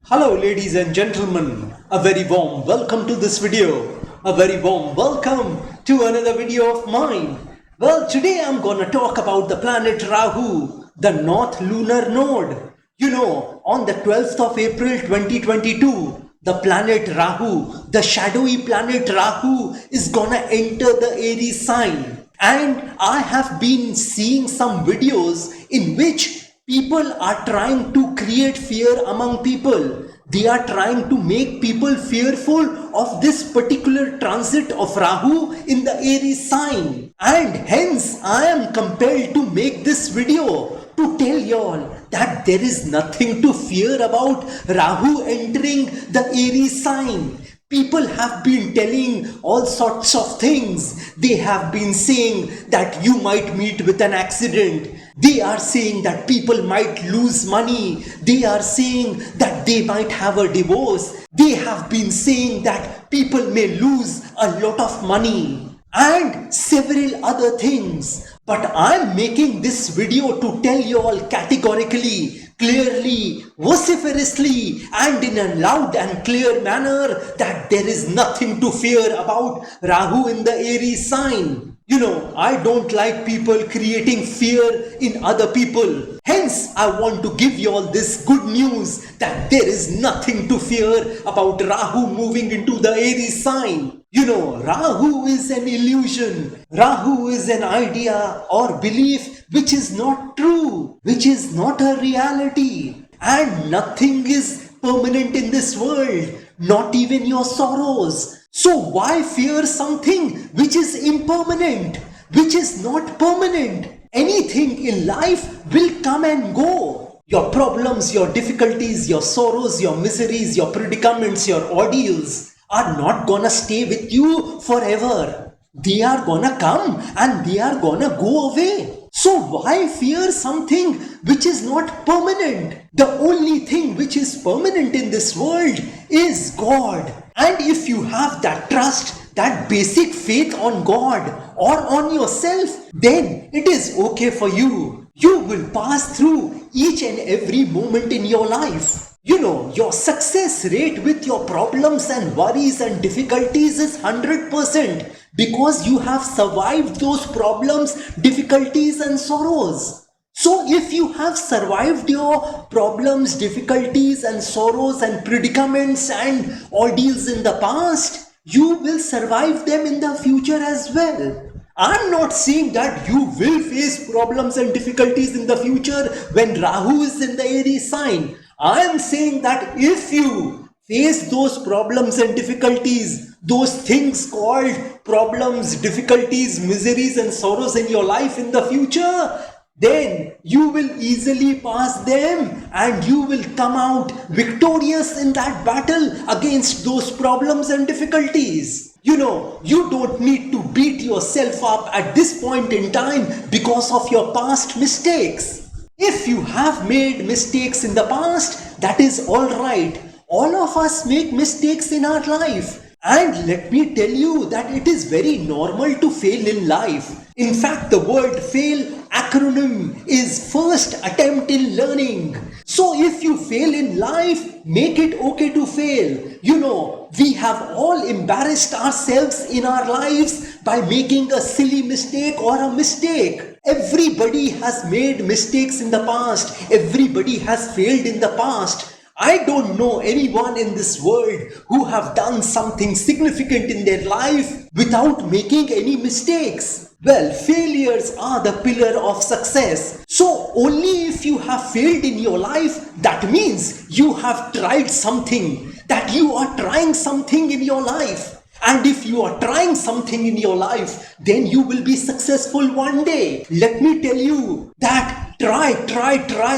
Hello ladies and gentlemen, a very warm welcome to this video. A very warm welcome to another video of mine. Well, today I'm gonna talk about the planet Rahu, the North Lunar Node. You know, on the 12th of April 2022, the planet Rahu, the shadowy planet Rahu is gonna enter the Aries sign. And I have been seeing some videos in which people are trying to create fear among people. They are trying to make people fearful of this particular transit of Rahu in the Aries sign. And hence I am compelled to make this video to tell y'all that there is nothing to fear about Rahu entering the Aries sign. People have been telling all sorts of things. They have been saying that you might meet with an accident. They are saying that people might lose money. They are saying that they might have a divorce. They have been saying that people may lose a lot of money and several other things. But I'm making this video to tell you all categorically, clearly, vociferously, and in a loud and clear manner that there is nothing to fear about Rahu in the Aries sign. You know, I don't like people creating fear in other people. Hence, I want to give you all this good news that there is nothing to fear about Rahu moving into the Aries sign. You know, Rahu is an illusion. Rahu is an idea or belief which is not true, which is not a reality. And nothing is permanent in this world, not even your sorrows. So why fear something which is impermanent, which is not permanent? Anything in life will come and go. Your problems, your difficulties, your sorrows, your miseries, your predicaments, your ordeals are not gonna stay with you forever. They are gonna come and they are gonna go away. So why fear something which is not permanent? The only thing which is permanent in this world is God. And if you have that trust, that basic faith on God or on yourself, then it is okay for you. You will pass through each and every moment in your life. You know, your success rate with your problems and worries and difficulties is 100% because you have survived those problems, difficulties and sorrows. So if you have survived your problems, difficulties and sorrows and predicaments and ordeals in the past, you will survive them in the future as well. I'm not saying that you will face problems and difficulties in the future when Rahu is in the Aries sign. I am saying that if you face those problems and difficulties, those things called problems, difficulties, miseries and sorrows in your life in the future, then you will easily pass them and you will come out victorious in that battle against those problems and difficulties. You know, you don't need to beat yourself up at this point in time because of your past mistakes. If you have made mistakes in the past, that is all right. All of us make mistakes in our life. And let me tell you that it is very normal to fail in life. In fact, the word fail acronym is first attempt in learning. So if you fail in life, make it okay to fail. You know, we have all embarrassed ourselves in our lives by making a silly mistake or a mistake. Everybody has made mistakes in the past. Everybody has failed in the past. I don't know anyone in this world who have done something significant in their life without making any mistakes. Well, failures are the pillar of success. So only if you have failed in your life, that means you have tried something, that you are trying something in your life. And if you are trying something in your life, then you will be successful one day. Let me tell you that try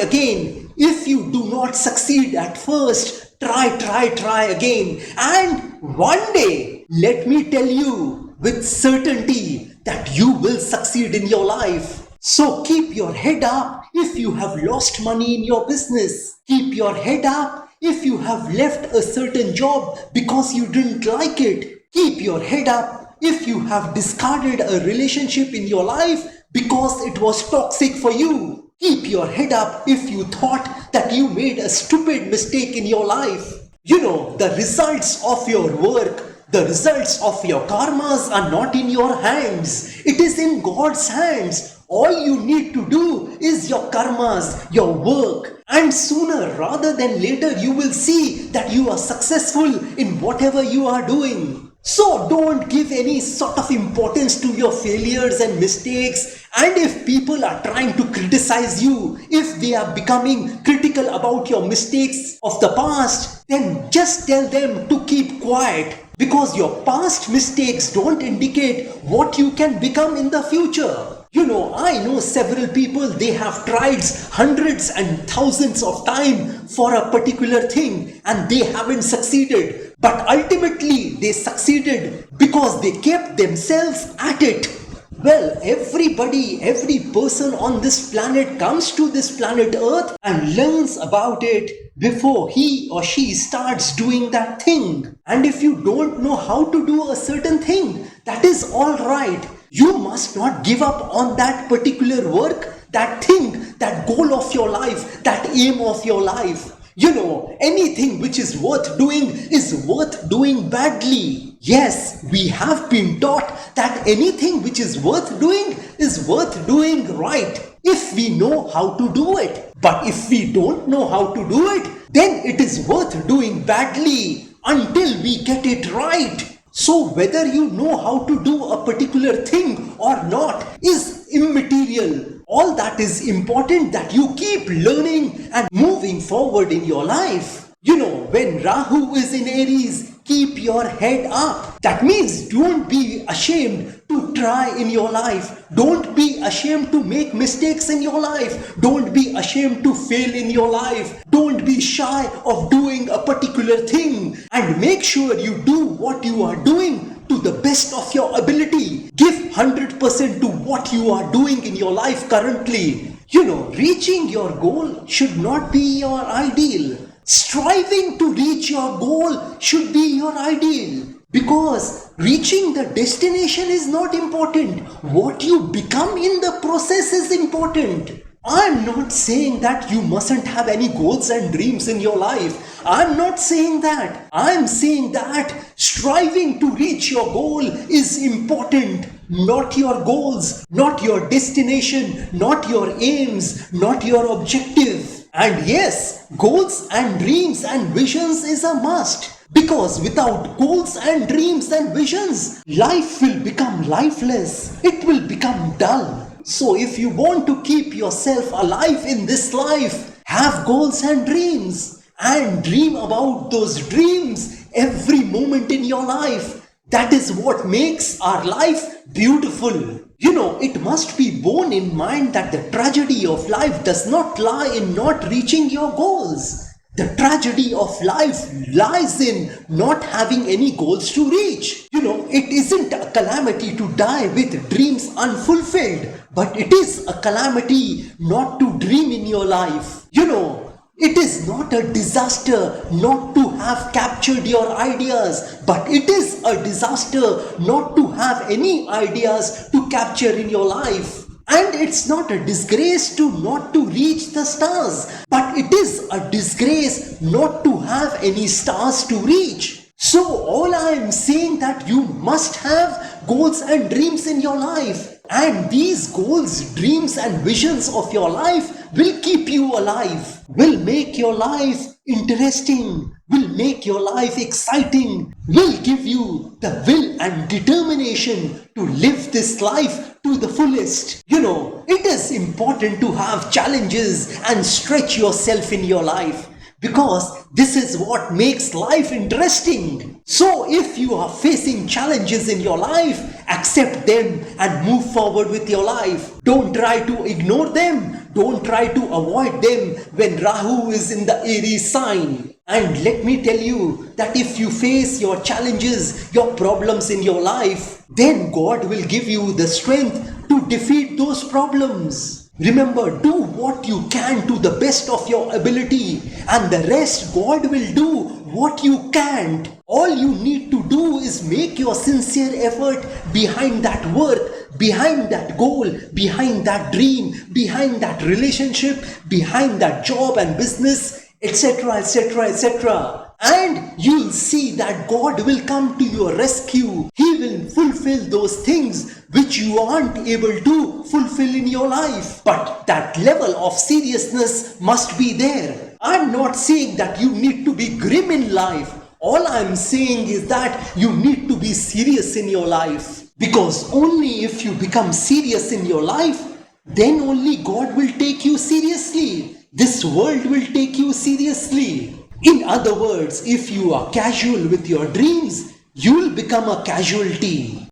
again. If you do not succeed at first, try again. And one day, let me tell you with certainty that you will succeed in your life. So keep your head up if you have lost money in your business. Keep your head up if you have left a certain job because you didn't like it. Keep your head up if you have discarded a relationship in your life because it was toxic for you. Keep your head up if you thought that you made a stupid mistake in your life. You know, the results of your work, the results of your karmas are not in your hands. It is in God's hands. All you need to do is your karmas, your work, and sooner rather than later you will see that you are successful in whatever you are doing. So don't give any sort of importance to your failures and mistakes. And if people are trying to criticize you, if they are becoming critical about your mistakes of the past, then just tell them to keep quiet, because your past mistakes don't indicate what you can become in the future. You know, I know several people, they have tried hundreds and thousands of times for a particular thing and they haven't succeeded. But ultimately they succeeded because they kept themselves at it. Well, everybody, every person on this planet comes to this planet Earth and learns about it before he or she starts doing that thing. And if you don't know how to do a certain thing, that is all right. You must not give up on that particular work, that thing, that goal of your life, that aim of your life. You know, anything which is worth doing is worth doing badly. Yes, we have been taught that anything which is worth doing is worth doing right, if we know how to do it. But if we don't know how to do it, then it is worth doing badly until we get it right. So whether you know how to do a particular thing or not is immaterial. All that is important that you keep learning and moving forward in your life. You know, when Rahu is in Aries, keep your head up. That means don't be ashamed to try in your life. Don't be ashamed to make mistakes in your life. Don't be ashamed to fail in your life. Don't be shy of doing a particular thing. And make sure you do what you are doing to the best of your ability. Give 100% to what you are doing in your life currently. You know, reaching your goal should not be your ideal. Striving to reach your goal should be your ideal, because reaching the destination is not important. What you become in the process is important. I'm not saying that you mustn't have any goals and dreams in your life. I'm not saying that. I'm saying that striving to reach your goal is important. Not your goals, not your destination, not your aims, not your objective. And yes, goals and dreams and visions is a must. Because without goals and dreams and visions, life will become lifeless. It will become dull. So if you want to keep yourself alive in this life, have goals and dreams. And dream about those dreams every moment in your life. That is what makes our life beautiful. You know, it must be borne in mind that the tragedy of life does not lie in not reaching your goals. The tragedy of life lies in not having any goals to reach. You know, it isn't a calamity to die with dreams unfulfilled, but it is a calamity not to dream in your life. You know, it is not a disaster not to have captured your ideas, but it is a disaster not to have any ideas to capture in your life. And it's not a disgrace to not to reach the stars, but it is a disgrace not to have any stars to reach. So all I am saying that you must have goals and dreams in your life. And these goals, dreams and visions of your life will keep you alive, will make your life interesting, will make your life exciting, will give you the will and determination to live this life to the fullest. You know, it is important to have challenges and stretch yourself in your life, because this is what makes life interesting. So if you are facing challenges in your life, accept them and move forward with your life. Don't try to ignore them. Don't try to avoid them when Rahu is in the Aries sign. And let me tell you that if you face your challenges, your problems in your life, then God will give you the strength to defeat those problems. Remember, do what you can to the best of your ability, and the rest God will do what you can't. All you need to do is make your sincere effort behind that work, behind that goal, behind that dream, behind that relationship, behind that job and business, etc., etc., etc. And you'll see that God will come to your rescue. He will fulfill those things which you aren't able to fulfill in your life. But that level of seriousness must be there. I'm not saying that you need to be grim in life. All I'm saying is that you need to be serious in your life. Because only if you become serious in your life, then only God will take you seriously. This world will take you seriously. In other words, if you are casual with your dreams, you'll become a casualty.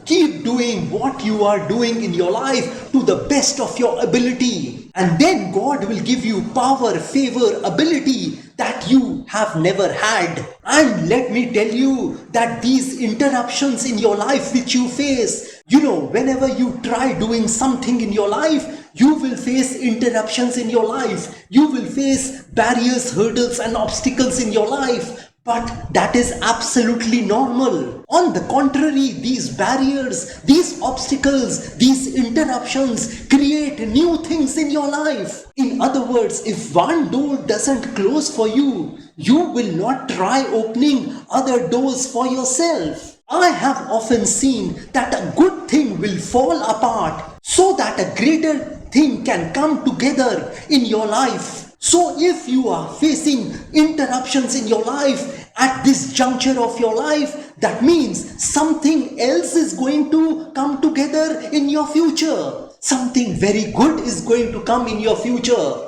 Keep doing what you are doing in your life to the best of your ability. And then God will give you power, favor, ability that you have never had. And let me tell you that these interruptions in your life which you face, whenever you try doing something in your life, you will face interruptions in your life. You will face barriers, hurdles and obstacles in your life. But that is absolutely normal. On the contrary, these barriers, these obstacles, these interruptions create new things in your life. In other words, if one door doesn't close for you, you will not try opening other doors for yourself. I have often seen that a good thing will fall apart so that a greater thing can come together in your life. So if you are facing interruptions in your life at this juncture of your life, that means something else is going to come together in your future. Something very good is going to come in your future.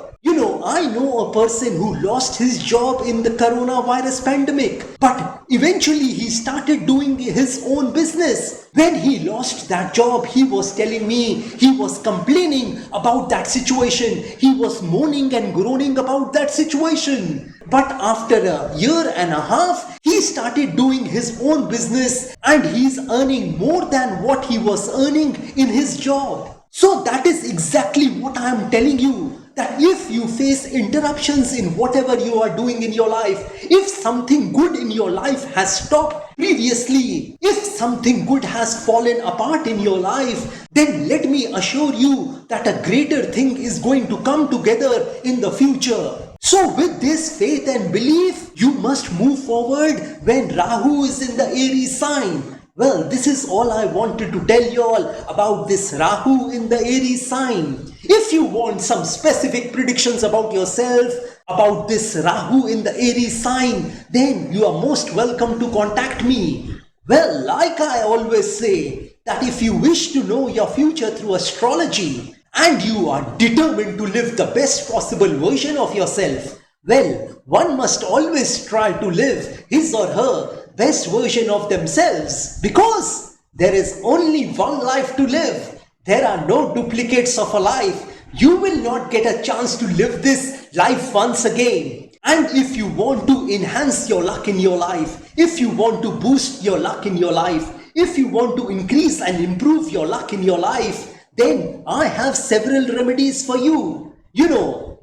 I know a person who lost his job in the coronavirus pandemic, but eventually he started doing his own business. When he lost that job, he was telling me, he was complaining about that situation. He was moaning and groaning about that situation. But after a year and a half, he started doing his own business and he's earning more than what he was earning in his job. So that is exactly what I am telling you. That if you face interruptions in whatever you are doing in your life, if something good in your life has stopped previously, if something good has fallen apart in your life, then let me assure you that a greater thing is going to come together in the future. So with this faith and belief, you must move forward when Rahu is in the Aries sign. Well, this is all I wanted to tell you all about this Rahu in the Aries sign. If you want some specific predictions about yourself, about this Rahu in the Aries sign, then you are most welcome to contact me. Well, like I always say, that if you wish to know your future through astrology, and you are determined to live the best possible version of yourself, well, one must always try to live his or her best version of themselves, because there is only one life to live. There are no duplicates of a life. You will not get a chance to live this life once again. And if you want to enhance your luck in your life, if you want to boost your luck in your life, if you want to increase and improve your luck in your life, then I have several remedies for you.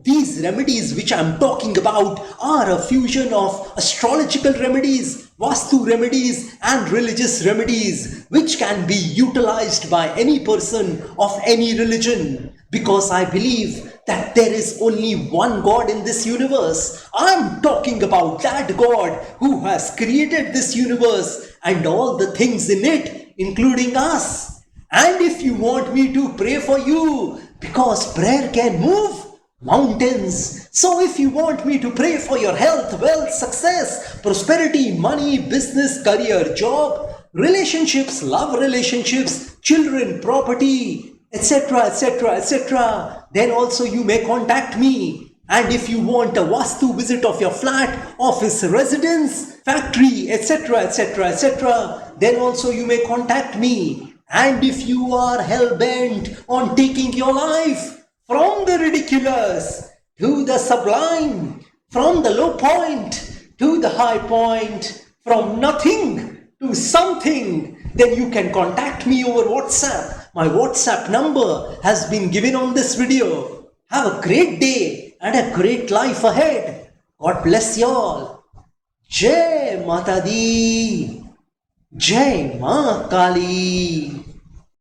These remedies which I'm talking about are a fusion of astrological remedies, Vastu remedies and religious remedies which can be utilized by any person of any religion, because I believe that there is only one God in this universe. I'm talking about that God who has created this universe and all the things in it, including us. And if you want me to pray for you, because prayer can move mountains. So if you want me to pray for your health, wealth, success, prosperity, money, business, career, job, relationships, love relationships, children, property, etc., etc., etc., then also you may contact me. And if you want a Vastu visit of your flat, office, residence, factory, etc., etc., etc., then also you may contact me. And if you are hell-bent on taking your life from the ridiculous to the sublime, from the low point to the high point, from nothing to something, then you can contact me over WhatsApp. My WhatsApp number has been given on this video. Have a great day and a great life ahead. God bless you all. जय माता दी, जय मां काली।